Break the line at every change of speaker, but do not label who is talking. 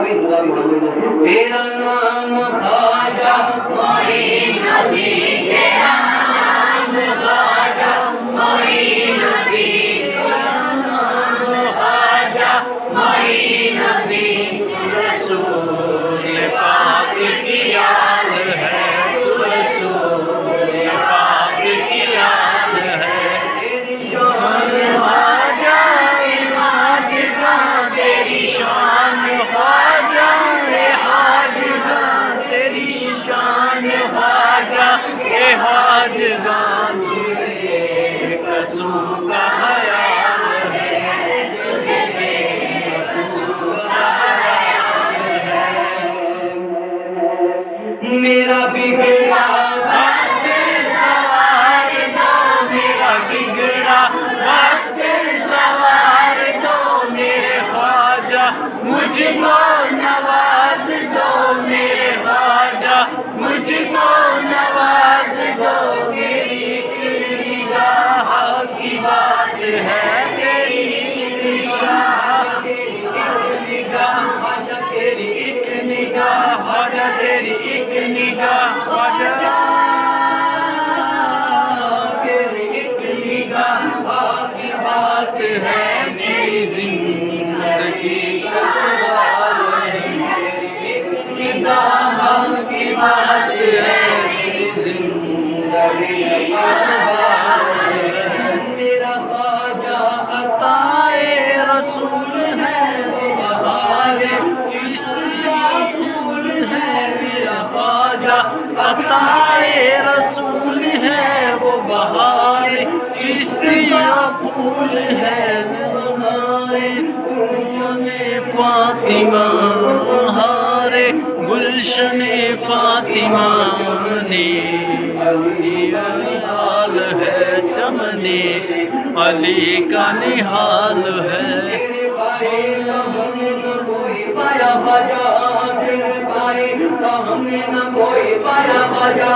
تیرا نام خواجہ معین الدین، تیرا نام خواجہ معین الدین، خواجہ معین الدین، رسول پاک کی یاد ہے، رسول پاک کی یاد ہے، تیری شان خواجہ حاجگاں، تیری شان خواجہ حاجگاں، تیری شان خواجہ حاجگاں، تجھے قصوں کا خیال ہے، تجھے قصوں کا خیال ہے، میرا بگڑا وقت سوار دو، میرا بگڑا وقت سوار دو، میرے خواجہ مجھ کو نواز دو، میرے خواجہ مجھ کو نواز دو، میری ایک نگاہ کی بات ہے، تیری ایک نگاہ، خواجہ تیری ایک نگاہ، خواجہ تیری ایک نگاہ، خواجہ تیری ایک نگاہ کی بات ہے، میری زندگی کا سوال ہے، تیری ایک نگاہ کی بات ہے، میری زندگی کا سوال ہے، میرا خواجہ عطائے رسول ہے، وہ بہار چشتیہ پھول ہے، میرا خواجہ عطائے رسول ہے، وہ بہار چشتیہ پھول ہے، گلشن فاطمہ ہارے، گلشن فاطمہ نے حال ہے، چمنے علی کا نہال ہے، کوئی پایا خواجہ، تیرے بھائی ہم نے نہ کوئی پایا خواجہ،